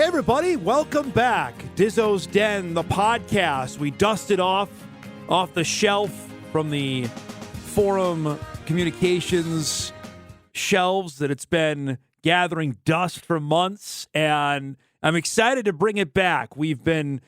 Hey, everybody, welcome back. Dizzo's Den, the podcast. We dusted off the shelf from the Forum Communications shelves that it's been gathering dust for months, and I'm excited to bring it back. We've been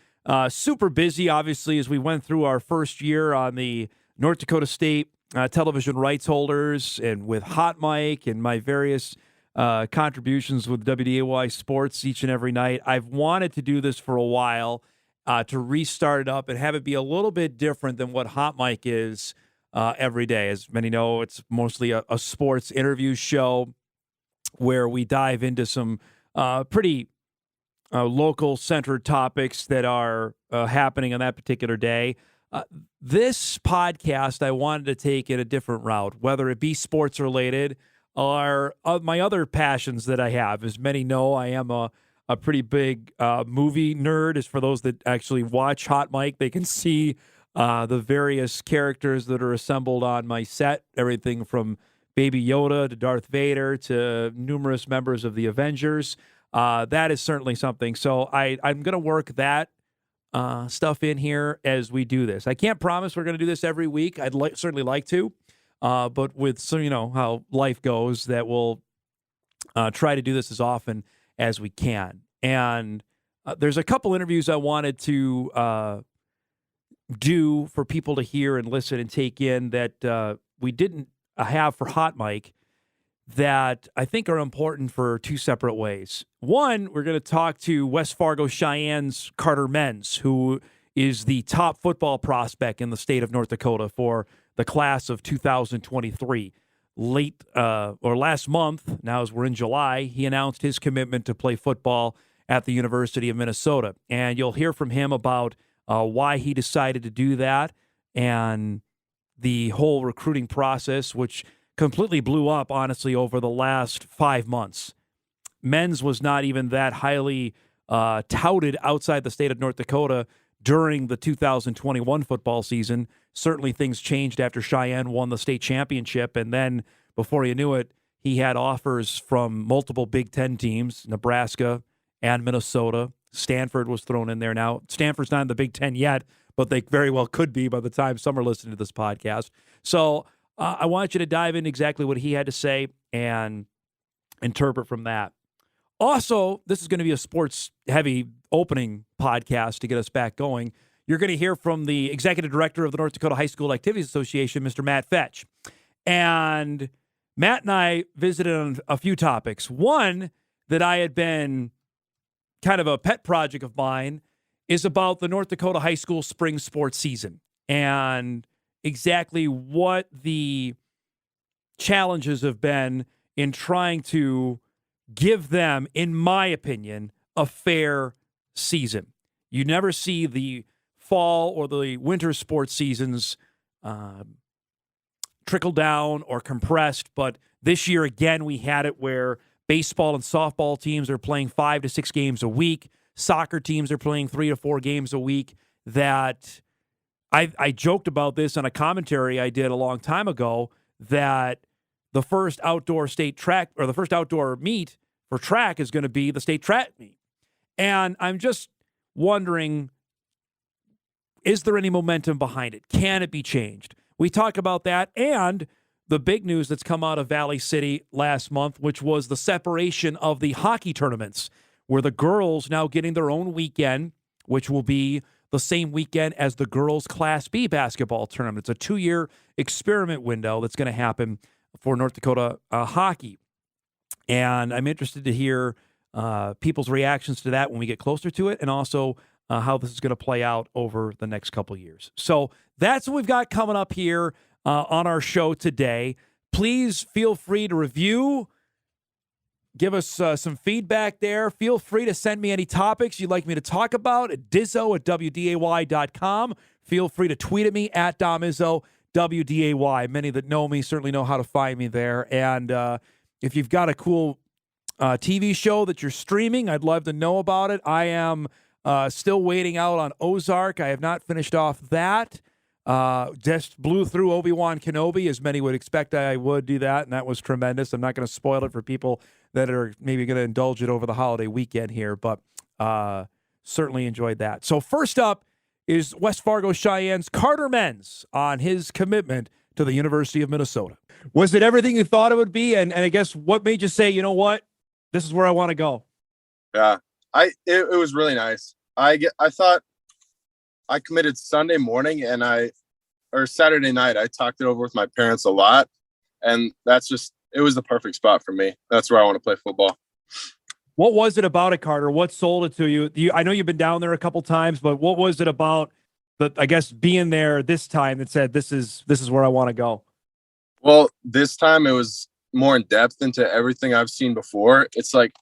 super busy, obviously, as we went through our first year on the North Dakota State television rights holders and with Hot Mic and my various contributions with WDAY Sports each and every night. I've wanted to do this for a while, to restart it up and have it be a little bit different than what Hot Mic is every day. As many know, it's mostly a sports interview show where we dive into some pretty local-centered topics that are happening on that particular day. This podcast, I wanted to take it a different route, whether it be sports-related or my other passions that I have. As many know, I am a pretty big movie nerd. As for those that actually watch Hot Mic, they can see the various characters that are assembled on my set, everything from Baby Yoda to Darth Vader to numerous members of the Avengers. That is certainly something. So I'm going to work that stuff in here as we do this. I can't promise we're going to do this every week. I'd certainly like to. But with some, how life goes, that we'll try to do this as often as we can. And there's a couple interviews I wanted to do for people to hear and listen and take in that we didn't have for Hot Mic that I think are important for two separate ways. One, we're going to talk to West Fargo Cheyenne's Karter Menz, who is the top football prospect in the state of North Dakota for the class of 2023. Last month, now as we're in July, he announced his commitment to play football at the University of Minnesota. And you'll hear from him about why he decided to do that and the whole recruiting process, which completely blew up, honestly, over the last 5 months. Menz was not even that highly touted outside the state of North Dakota during the 2021 football season. Certainly things changed after Cheyenne won the state championship, and then before you knew it, he had offers from multiple Big Ten teams, Nebraska and Minnesota. Stanford was thrown in there now. Stanford's not in the Big Ten yet, but they very well could be by the time some are listening to this podcast. So I want you to dive into exactly what he had to say and interpret from that. Also, this is going to be a sports-heavy opening podcast to get us back going. You're going to hear from the executive director of the North Dakota High School Activities Association, Mr. Matt Fetsch. And Matt and I visited on a few topics. One that I had been kind of a pet project of mine is about the North Dakota High School spring sports season and exactly what the challenges have been in trying to give them, in my opinion, a fair season. You never see the fall or the winter sports seasons trickle down or compressed, but this year, again, we had it where baseball and softball teams are playing 5 to 6 games a week. Soccer teams are playing 3 to 4 games a week. That I joked about this on a commentary I did a long time ago, that the first outdoor state track or the first outdoor meet for track is going to be the state track meet. And I'm just wondering, is there any momentum behind it? Can it be changed? We talk about that and the big news that's come out of Valley City last month, which was the separation of the hockey tournaments, where the girls now getting their own weekend, which will be the same weekend as the girls' Class B basketball tournament. It's a 2-year experiment window that's going to happen for North Dakota hockey. And I'm interested to hear people's reactions to that when we get closer to it, and also how this is going to play out over the next couple years. So that's what we've got coming up here on our show today. Please feel free to review. Give us some feedback there. Feel free to send me any topics you'd like me to talk about at Dizzo@WDAY.com. Feel free to tweet at me at DomIzzo, WDAY. Many that know me certainly know how to find me there. And if you've got a cool TV show that you're streaming, I'd love to know about it. I am still waiting out on Ozark. I have not finished off that. Just blew through Obi-Wan Kenobi, as many would expect I would do that, and that was tremendous. I'm not going to spoil it for people that are maybe going to indulge it over the holiday weekend here, but Certainly enjoyed that. So first up is West Fargo Cheyenne's Karter Menz on his commitment to the University of Minnesota. Was it everything you thought it would be? And I guess what made you say, you know what, this is where I want to go? Yeah, it was really nice. I thought I committed Sunday morning or Saturday night. I talked it over with my parents a lot, and it was the perfect spot for me. That's where I want to play football. What was it about it, Karter? What sold it to you? I know you've been down there a couple times, but what was it about being there this time that said, this is where I want to go? Well, this time it was more in depth into everything I've seen before. It's like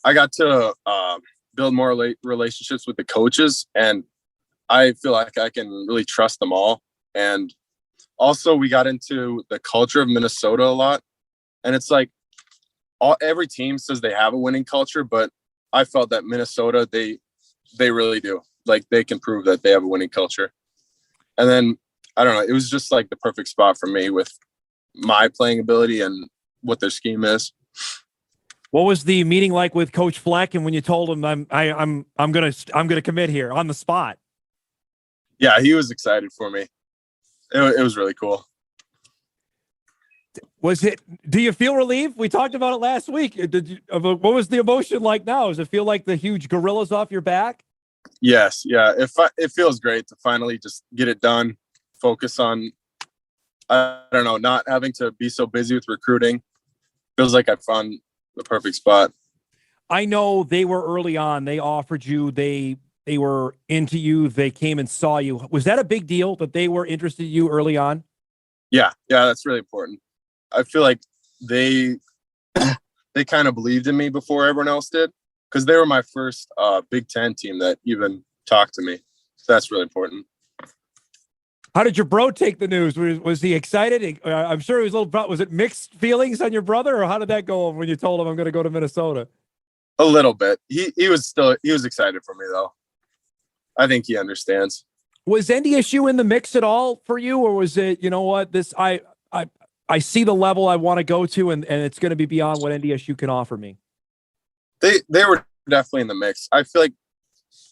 I got to build more relationships with the coaches, and I feel like I can really trust them all. And also we got into the culture of Minnesota a lot. And it's like every team says they have a winning culture, but I felt that Minnesota, they really do. Like, they can prove that they have a winning culture. And then, I don't know, it was just like the perfect spot for me with my playing ability and what their scheme is. What was the meeting like with Coach Fleck, and when you told him I'm gonna commit here on the spot? Yeah, he was excited for me. It was really cool. Do you feel relieved? We talked about it last week. What was the emotion like now? Does it feel like the huge gorilla's off your back? Yes. Yeah. It feels great to finally just get it done. Focus on, I don't know, not having to be so busy with recruiting. Feels like I found the perfect spot. I know they were early on. They offered you, they were into you. They came and saw you. Was that a big deal that they were interested in you early on? Yeah. Yeah. That's really important. I feel like they kind of believed in me before everyone else did, because they were my first Big Ten team that even talked to me. So that's really important. How did your bro take the news? Was he excited? I'm sure he was a little. Was it mixed feelings on your brother, or how did that go when you told him I'm going to go to Minnesota? A little bit. He was excited for me, though. I think he understands. Was NDSU in the mix at all for you, or was it, you know what, I see the level I want to go to, and it's going to be beyond what NDSU can offer me? They were definitely in the mix. I feel like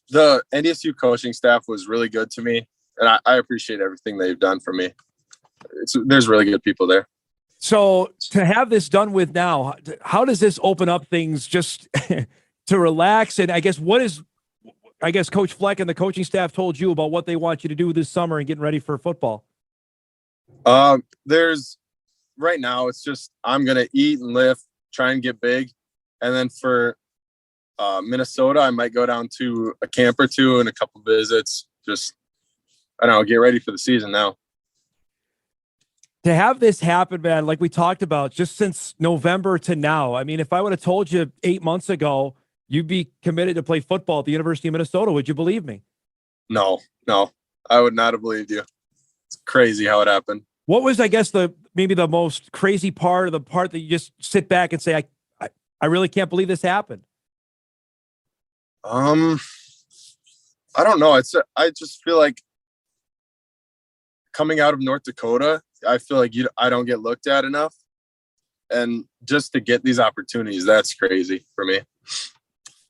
the NDSU coaching staff was really good to me, and I appreciate everything they've done for me. There's really good people there. So to have this done with now, how does this open up things just to relax? And I guess Coach Fleck and the coaching staff told you about what they want you to do this summer and getting ready for football? Right now, it's just I'm going to eat and lift, try and get big. And then for Minnesota, I might go down to a camp or two and a couple visits. Just, I don't know, get ready for the season now. To have this happen, man, like we talked about, just since November to now, I mean, if I would have told you 8 months ago you'd be committed to play football at the University of Minnesota, would you believe me? No, I would not have believed you. It's crazy how it happened. What was, I guess, maybe the most crazy part, or the part that you just sit back and say, I really can't believe this happened? I don't know. I just feel like coming out of North Dakota, I feel like I don't get looked at enough. And just to get these opportunities, that's crazy for me.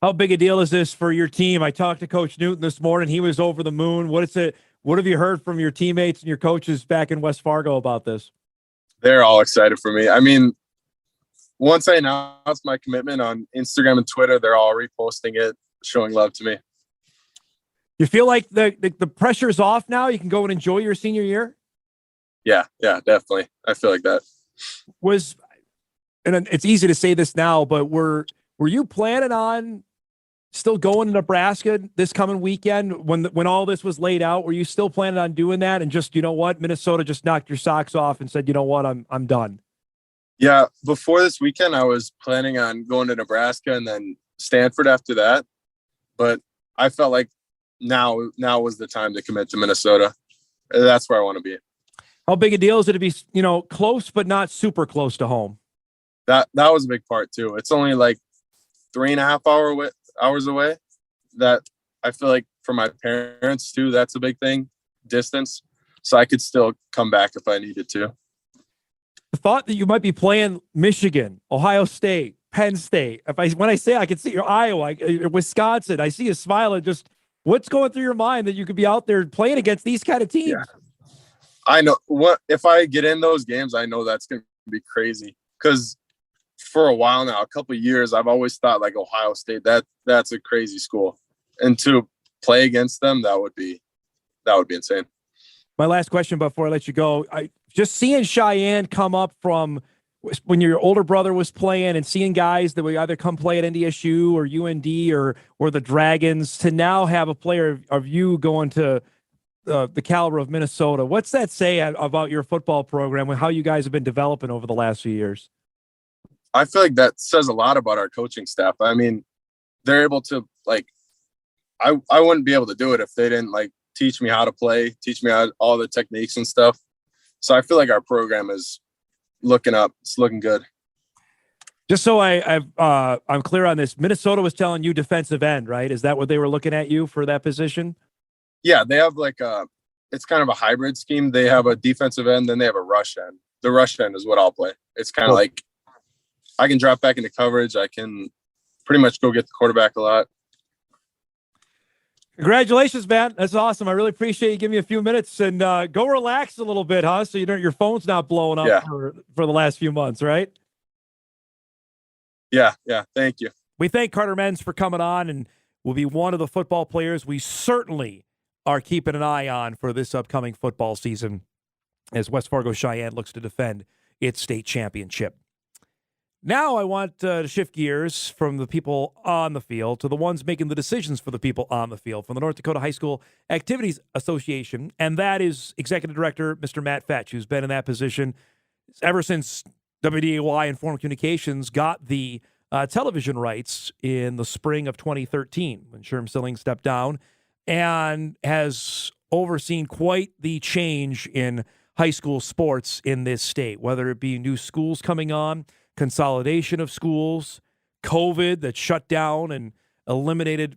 How big a deal is this for your team? I talked to Coach Newton this morning. He was over the moon. What have you heard from your teammates and your coaches back in West Fargo about this? They're all excited for me. I mean, once I announced my commitment on Instagram and Twitter, they're all reposting it, showing love to me. You feel like the pressure's off now? You can go and enjoy your senior year? Yeah, definitely. I feel like that. And it's easy to say this now, but were you planning on still going to Nebraska this coming weekend when all this was laid out? Were you still planning on doing that? And just, you know what, Minnesota just knocked your socks off and said, you know what, I'm done? Yeah, before this weekend, I was planning on going to Nebraska and then Stanford after that. But I felt like now was the time to commit to Minnesota. That's where I want to be. How big a deal is it to be, close but not super close to home? That was a big part too. It's only like 3.5 hours away. That I feel like for my parents too, that's a big thing, distance. So I could still come back if I needed to. The thought that you might be playing Michigan, Ohio State, Penn State. When I say I can see your Iowa, Wisconsin, I see you smiling. Just what's going through your mind that you could be out there playing against these kind of teams? Yeah. I know what if I get in those games, I know that's going to be crazy because for a while now, a couple of years, I've always thought like Ohio State, that's a crazy school. And to play against them, that would be insane. My last question before I let you go, just seeing Cheyenne come up from when your older brother was playing and seeing guys that would either come play at NDSU or UND or the Dragons to now have a player of you going to the caliber of Minnesota. What's that say about your football program and how you guys have been developing over the last few years? I feel like that says a lot about our coaching staff. I mean, they're able to like, I wouldn't be able to do it if they didn't like teach me how to play, teach me all the techniques and stuff. So I feel like our program is looking up. It's looking good. Just so I'm clear on this, Minnesota was telling you defensive end, right? Is that what they were looking at you for that position? Yeah, they have like it's kind of a hybrid scheme. They have a defensive end, then they have a rush end. The rush end is what I'll play. It's kind of like I can drop back into coverage. I can pretty much go get the quarterback a lot. Congratulations, man. That's awesome. I really appreciate you giving me a few minutes and go relax a little bit, huh? So your phone's not blowing up for the last few months, right? Yeah. Thank you. We thank Karter Menz for coming on and will be one of the football players we certainly are keeping an eye on for this upcoming football season as West Fargo Sheyenne looks to defend its state championship. Now I want to shift gears from the people on the field to the ones making the decisions for the people on the field from the North Dakota High School Activities Association, and that is Executive Director Mr. Matt Fetsch, who's been in that position ever since WDAY and Forum Communications got the television rights in the spring of 2013 when Sherm Silling stepped down, and has overseen quite the change in high school sports in this state, whether it be new schools coming on, consolidation of schools, COVID that shut down and eliminated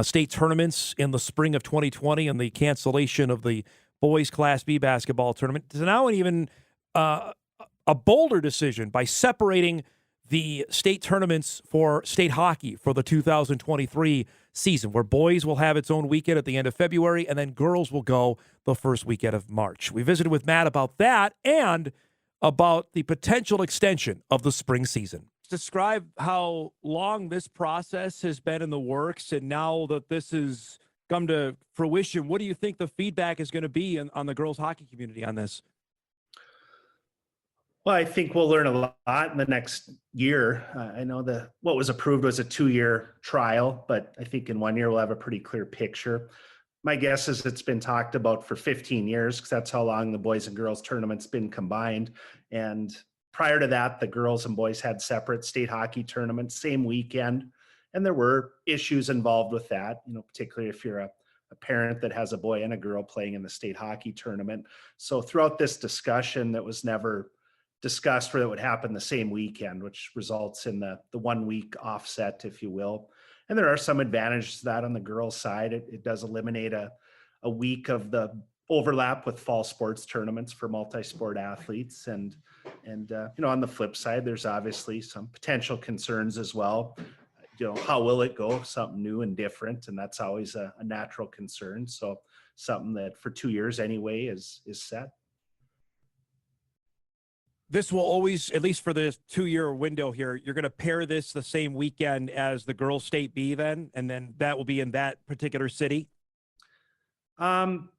state tournaments in the spring of 2020, and the cancellation of the boys Class B basketball tournament. So now even a bolder decision by separating the state tournaments for state hockey for the 2023 season, where boys will have its own weekend at the end of February, and then girls will go the first weekend of March. We visited with Matt about that and about the potential extension of the spring season. Describe how long this process has been in the works, and now that this has come to fruition, what do you think the feedback is going to be on the girls hockey community on this? Well, I think we'll learn a lot in the next year. I know what was approved was a 2-year trial, but I think in 1 year we'll have a pretty clear picture. My guess is it's been talked about for 15 years because that's how long the boys and girls tournament's been combined. And prior to that, the girls and boys had separate state hockey tournaments, same weekend. And there were issues involved with that, particularly if you're a parent that has a boy and a girl playing in the state hockey tournament. So throughout this discussion, that was never discussed where that would happen the same weekend, which results in the 1 week offset, if you will. And there are some advantages to that on the girls' side. It does eliminate a week of the overlap with fall sports tournaments for multi-sport athletes. And on the flip side, there's obviously some potential concerns as well. How will it go? Something new and different. And that's always a natural concern. So something that for 2 years anyway is set. This will always, at least for the 2-year window here, you're going to pair this the same weekend as the girls' state B then, and then that will be in that particular city? I'm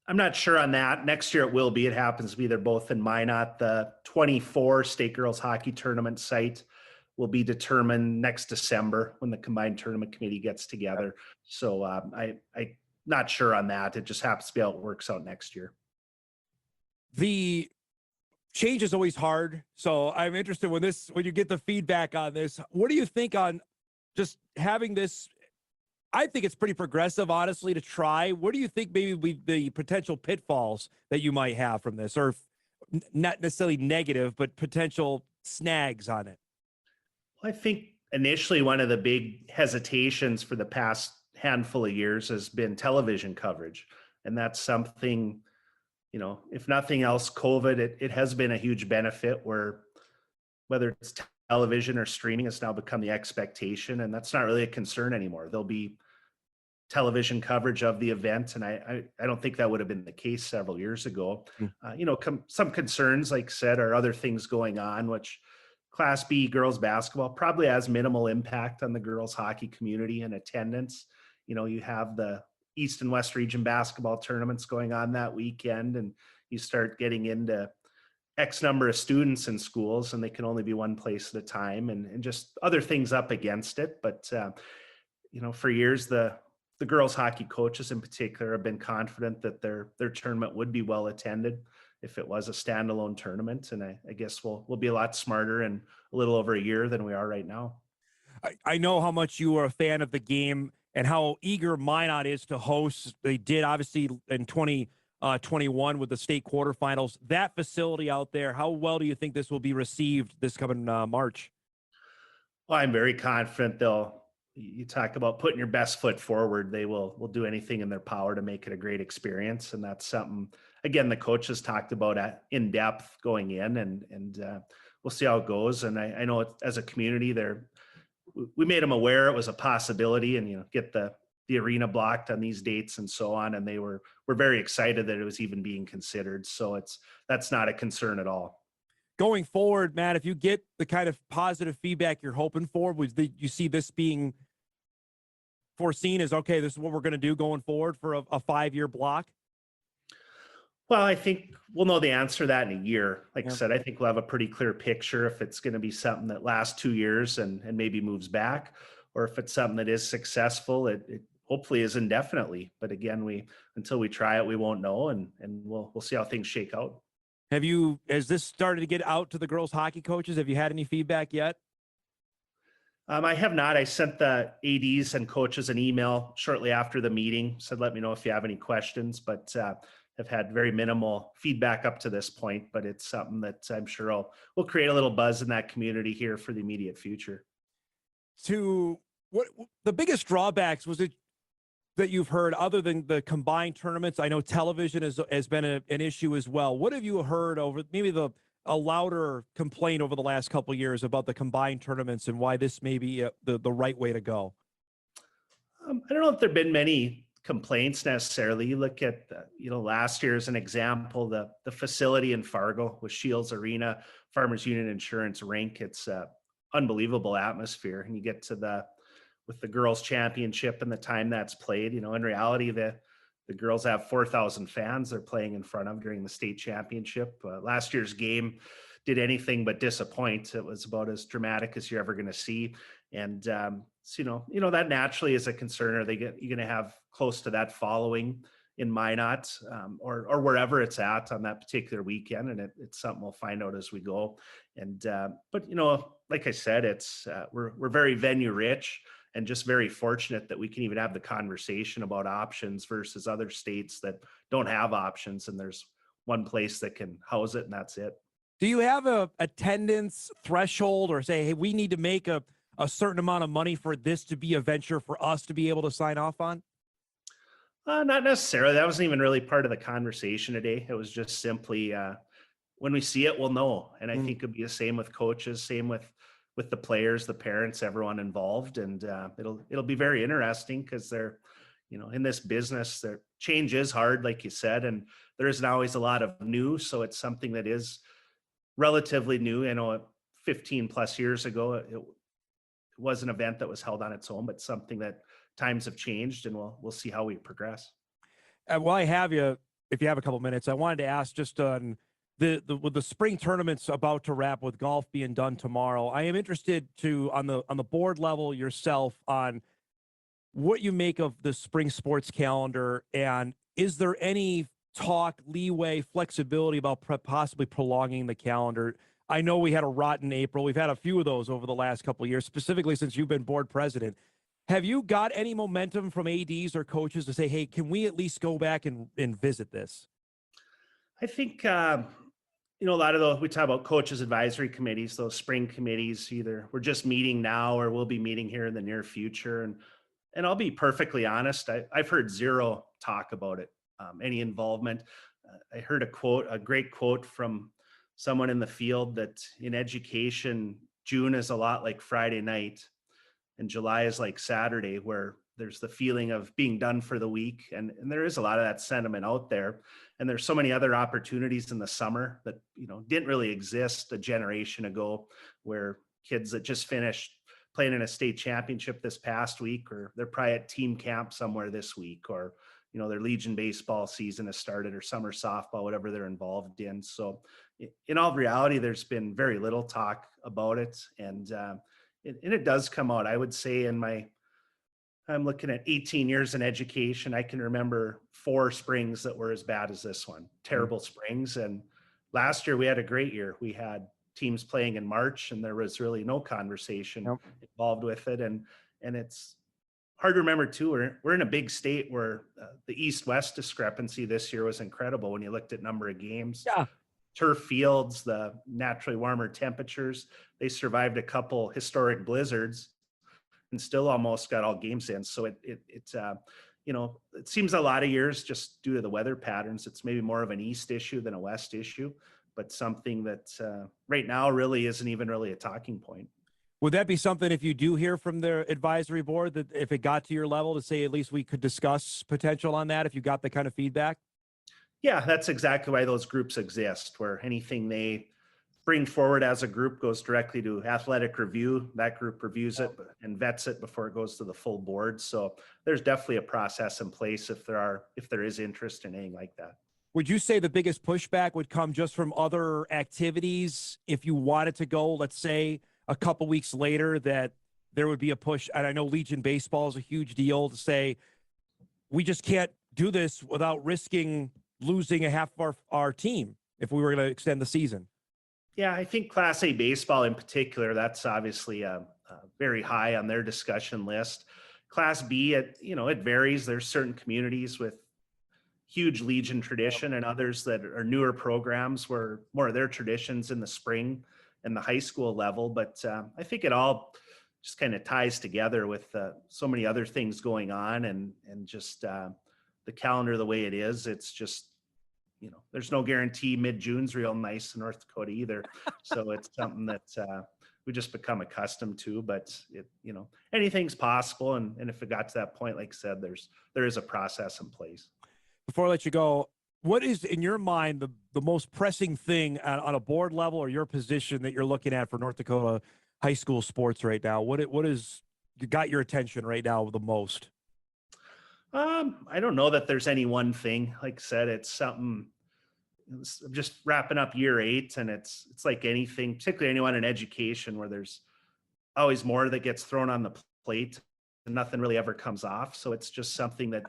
not sure on that. Next year it will be. It happens to be they're both in Minot. The 24 state girls hockey tournament site will be determined next December when the combined tournament committee gets together. So I'm not sure on that. It just happens to be how it works out next year. The change is always hard. So I'm interested when you get the feedback on this, what do you think on just having this? I think it's pretty progressive, honestly, to try. What do you think maybe the potential pitfalls that you might have from this, or not necessarily negative, but potential snags on it? Well, I think initially one of the big hesitations for the past handful of years has been television coverage. And that's something, if nothing else, COVID, it has been a huge benefit where whether it's television or streaming has now become the expectation, and that's not really a concern anymore. There'll be television coverage of the event, and I don't think that would have been the case several years ago. Some concerns, like I said, are other things going on, which Class B girls basketball probably has minimal impact on the girls hockey community and attendance. You have the East and West region basketball tournaments going on that weekend, and you start getting into X number of students in schools, and they can only be one place at a time, and just other things up against it. But for years, the girls hockey coaches in particular have been confident that their tournament would be well attended if it was a standalone tournament. And I guess we'll be a lot smarter in a little over a year than we are right now. I know how much you are a fan of the game and how eager Minot is to host. They did obviously in 2021 with the state quarterfinals. That facility out there, how well do you think this will be received this coming March? Well, I'm very confident you talk about putting your best foot forward. They will do anything in their power to make it a great experience. And that's something, again, the coaches talked about in depth going in, and we'll see how it goes. And I know as a community we made them aware it was a possibility, and, get the arena blocked on these dates and so on. And we're very excited that it was even being considered. So that's not a concern at all. Going forward, Matt, if you get the kind of positive feedback you're hoping for, you see this being foreseen as, okay, this is what we're going to do going forward for a 5-year block? Well, I think we'll know the answer to that in a year. Like I said, I think we'll have a pretty clear picture if it's going to be something that lasts 2 years and maybe moves back, or if it's something that is successful, it hopefully is indefinitely. But again, until we try it, we won't know, and we'll see how things shake out. Has this started to get out to the girls hockey coaches? Have you had any feedback yet? I have not. I sent the ADs and coaches an email shortly after the meeting, said, let me know if you have any questions, but have had very minimal feedback up to this point. But it's something that I'm sure will create a little buzz in that community here for the immediate future. What the biggest drawbacks was it that you've heard other than the combined tournaments? I know television has been an issue as well. What have you heard over maybe a louder complaint over the last couple of years about the combined tournaments and why this may be the right way to go? I don't know if there've been many complaints necessarily. You look at last year as an example, the facility in Fargo with Shields Arena, Farmers Union Insurance Rink. It's a unbelievable atmosphere, and you get with the girls championship and the time that's played, in reality, the girls have 4,000 fans they're playing in front of during the state championship. Last year's game did anything but disappoint. It was about as dramatic as you're ever going to see. And, so, that naturally is a concern. Are you going to have close to that following in Minot or wherever it's at on that particular weekend? And it's something we'll find out as we go. And, but, like I said, we're very venue rich, and just very fortunate that we can even have the conversation about options versus other states that don't have options. And there's one place that can house it, and that's it. Do you have a attendance threshold, or say, hey, we need to make a certain amount of money for this to be a venture for us to be able to sign off on? Not necessarily. That wasn't even really part of the conversation today. It was just simply when we see it, we'll know. And I think it'll be the same with coaches, same with the players, the parents, everyone involved. And it'll be very interesting because they're, in this business, their change is hard, like you said, and there isn't always a lot of new. So it's something that is relatively new. 15 plus years ago, it was an event that was held on its own, but something that times have changed, and we'll see how we progress. Well, I have you, if you have a couple minutes, I wanted to ask just on with the spring tournaments about to wrap, with golf being done tomorrow, I am interested on the board level yourself on what you make of the spring sports calendar, and is there any talk, leeway, flexibility about possibly prolonging the calendar? I know we had a rotten April. We've had a few of those over the last couple of years, specifically since you've been board president. Have you got any momentum from ADs or coaches to say, hey, can we at least go back and visit this? I think, a lot of those, we talk about coaches advisory committees, those spring committees, either we're just meeting now or we'll be meeting here in the near future. And I'll be perfectly honest, I've heard zero talk about it, any involvement. I heard a great quote from someone in the field, that in education, June is a lot like Friday night, and July is like Saturday, where there's the feeling of being done for the week. And there is a lot of that sentiment out there. And there's so many other opportunities in the summer that, didn't really exist a generation ago, where kids that just finished playing in a state championship this past week, or they're probably at team camp somewhere this week, or, their Legion baseball season has started, or summer softball, whatever they're involved in. So in all reality, there's been very little talk about it. And it does come out. I would say I'm looking at 18 years in education. I can remember 4 springs that were as bad as this one, terrible springs. And last year we had a great year. We had teams playing in March, and there was really no conversation involved with it. And it's hard to remember too, we're in a big state where the East-West discrepancy this year was incredible when you looked at number of games. Yeah. Turf fields, the naturally warmer temperatures, they survived a couple historic blizzards and still almost got all games in. So it seems a lot of years, just due to the weather patterns, it's maybe more of an East issue than a West issue, but something that right now really isn't even really a talking point. Would that be something, if you do hear from the advisory board, that if it got to your level, to say at least we could discuss potential on that if you got the kind of feedback? Yeah, that's exactly why those groups exist, where anything they bring forward as a group goes directly to athletic review. That group reviews it and vets it before it goes to the full board. So there's definitely a process in place if there is interest in anything like that. Would you say the biggest pushback would come just from other activities if you wanted to go, let's say, a couple weeks later, that there would be a push? And I know Legion baseball is a huge deal, to say we just can't do this without risking losing a half of our team if we were going to extend the season. Yeah, I think Class A baseball in particular, that's obviously very high on their discussion list. Class B, it varies. There's certain communities with huge Legion tradition and others that are newer programs where more of their traditions in the spring and the high school level. But I think it all just kind of ties together with so many other things going on, and just the calendar the way it is. It's just, there's no guarantee mid-June's real nice in North Dakota either. So it's something that we just become accustomed to, but anything's possible. And if it got to that point, like I said, there is a process in place. Before I let you go, what is, in your mind, the most pressing thing on a board level, or your position, that you're looking at for North Dakota high school sports right now? What is got your attention right now the most? I don't know that there's any one thing. Like I said, it's something. I'm just wrapping up year 8, and it's like anything, particularly anyone in education, where there's always more that gets thrown on the plate and nothing really ever comes off. So it's just something that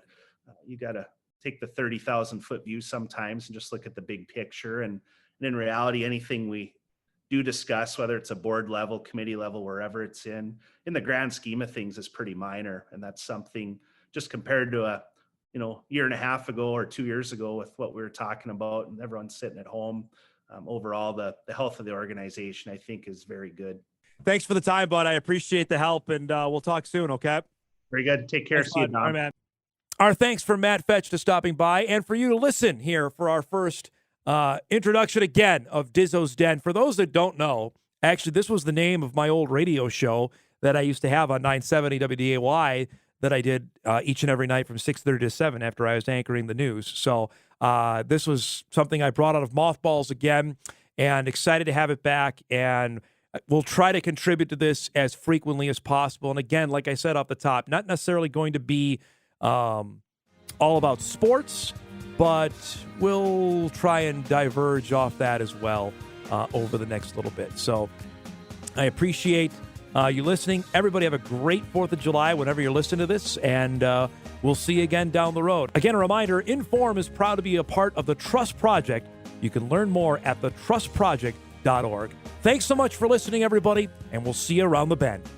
you got to take the 30,000 foot view sometimes and just look at the big picture. And in reality, anything we do discuss, whether it's a board level, committee level, wherever it's in the grand scheme of things, is pretty minor. And that's something, just compared to a year and a half ago or 2 years ago, with what we were talking about and everyone's sitting at home, overall the health of the organization, I think, is very good. Thanks for the time, bud. I appreciate the help, and we'll talk soon. Okay. Very good. Take care. Thanks, See you, bud. Don. All right, man. Our thanks for Matt Fetsch to stopping by, and for you to listen here for our first introduction again of Dizzo's Den. For those that don't know, actually, this was the name of my old radio show that I used to have on 970 WDAY that I did each and every night from 6:30 to 7 after I was anchoring the news. So this was something I brought out of mothballs again, and excited to have it back. And we'll try to contribute to this as frequently as possible. And again, like I said off the top, not necessarily going to be all about sports, but we'll try and diverge off that as well over the next little bit. So I appreciate you listening. Everybody have a great 4th of July whenever you're listening to this, and we'll see you again down the road. Again, a reminder, Inform is proud to be a part of the Trust Project. You can learn more at thetrustproject.org. Thanks so much for listening, everybody, and we'll see you around the bend.